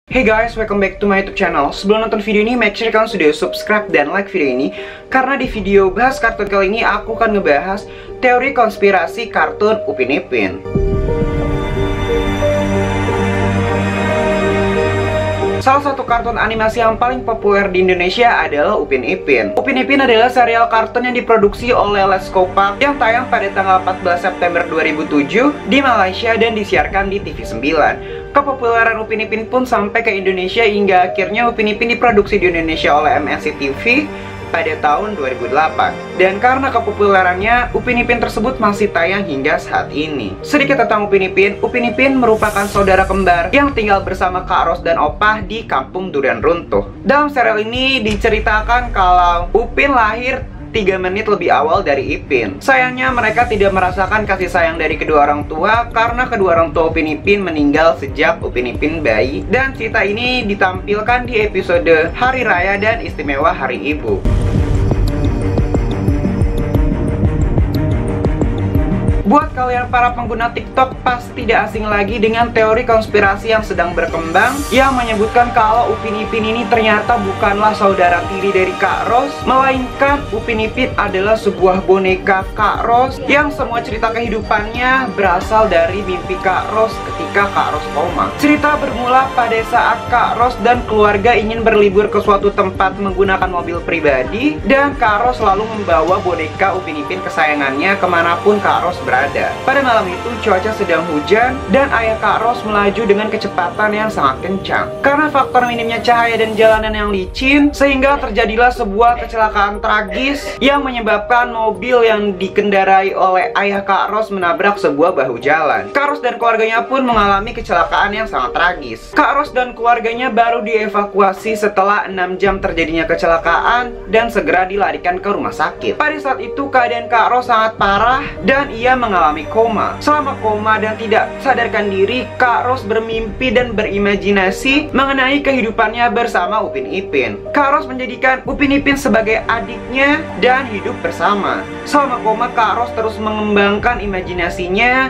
Hey guys, welcome back to my YouTube channel. Sebelum nonton video ini, make sure kalian sudah subscribe dan like video ini. Karena di video bahas kartun kali ini, aku akan ngebahas teori konspirasi kartun Upin Ipin. Salah satu kartun animasi yang paling populer di Indonesia adalah Upin Ipin. Upin Ipin adalah serial kartun yang diproduksi oleh Let's Go Park yang tayang pada tanggal 14 September 2007 di Malaysia dan disiarkan di TV9. Kepopuleran Upin Ipin pun sampai ke Indonesia hingga akhirnya Upin Ipin diproduksi di Indonesia oleh MNC TV pada tahun 2008. Dan karena kepopulerannya, Upin Ipin tersebut masih tayang hingga saat ini. Sedikit tentang Upin Ipin merupakan saudara kembar yang tinggal bersama Kak Ros dan Opah di kampung Durian Runtuh. Dalam serial ini diceritakan kalau Upin lahir 3 menit lebih awal dari Ipin. Sayangnya mereka tidak merasakan kasih sayang dari kedua orang tua karena kedua orang tua Upin Ipin meninggal sejak Upin Ipin bayi. Dan cerita ini ditampilkan di episode Hari Raya dan Istimewa Hari Ibu. Buat kalian para pengguna TikTok pasti tidak asing lagi dengan teori konspirasi yang sedang berkembang yang menyebutkan kalau Upin Ipin ini ternyata bukanlah saudara tiri dari Kak Ros, melainkan Upin Ipin adalah sebuah boneka Kak Ros yang semua cerita kehidupannya berasal dari mimpi Kak Ros ketika Kak Ros koma. Cerita bermula pada saat Kak Ros dan keluarga ingin berlibur ke suatu tempat menggunakan mobil pribadi dan Kak Ros selalu membawa boneka Upin Ipin kesayangannya kemanapun Kak Ros berada. Pada malam itu cuaca sedang hujan dan ayah Kak Ros melaju dengan kecepatan yang sangat kencang. Karena faktor minimnya cahaya dan jalanan yang licin, sehingga terjadilah sebuah kecelakaan tragis yang menyebabkan mobil yang dikendarai oleh ayah Kak Ros menabrak sebuah bahu jalan. Kak Ros dan keluarganya pun mengalami kecelakaan yang sangat tragis. Kak Ros dan keluarganya baru dievakuasi setelah 6 jam terjadinya kecelakaan dan segera dilarikan ke rumah sakit. Pada saat itu keadaan Kak Ros sangat parah dan ia mengalami koma. Selama koma dan tidak sadarkan diri, Kak Ros bermimpi dan berimajinasi mengenai kehidupannya bersama Upin Ipin. Kak Ros menjadikan Upin Ipin sebagai adiknya dan hidup bersama. Selama koma, Kak Ros terus mengembangkan imajinasinya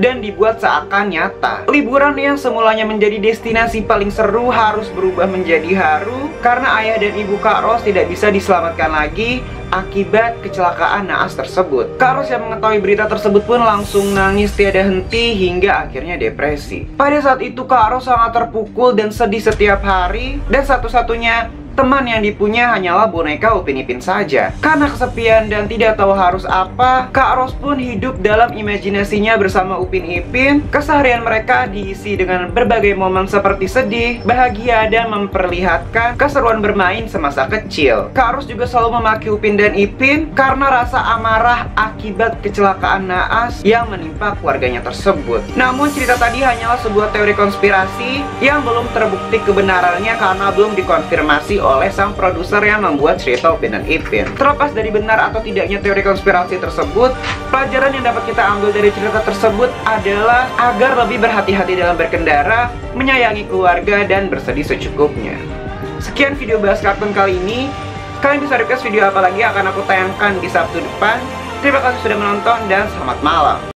dan dibuat seakan nyata. Liburan yang semulanya menjadi destinasi paling seru harus berubah menjadi haru karena ayah dan ibu Kak Ros tidak bisa diselamatkan lagi akibat kecelakaan naas tersebut. Kak Ros yang mengetahui berita tersebut pun langsung nangis tiada henti hingga akhirnya depresi. Pada saat itu Kak Ros sangat terpukul dan sedih setiap hari, dan satu-satunya teman yang dipunya hanyalah boneka Upin Ipin saja. Karena kesepian dan tidak tahu harus apa, Kak Ros pun hidup dalam imajinasinya bersama Upin Ipin. Keseharian mereka diisi dengan berbagai momen seperti sedih, bahagia, dan memperlihatkan keseruan bermain semasa kecil. Kak Ros juga selalu memaki Upin dan Ipin karena rasa amarah akibat kecelakaan naas yang menimpa keluarganya tersebut. Namun cerita tadi hanyalah sebuah teori konspirasi yang belum terbukti kebenarannya karena belum dikonfirmasi oleh sang produser yang membuat cerita Upin dan Ipin. Terlepas dari benar atau tidaknya teori konspirasi tersebut, pelajaran yang dapat kita ambil dari cerita tersebut adalah agar lebih berhati-hati dalam berkendara, menyayangi keluarga, dan bersedih secukupnya. Sekian video bahas kartun kali ini. Kalian bisa request video apa lagi akan aku tayangkan di Sabtu depan. Terima kasih sudah menonton dan selamat malam.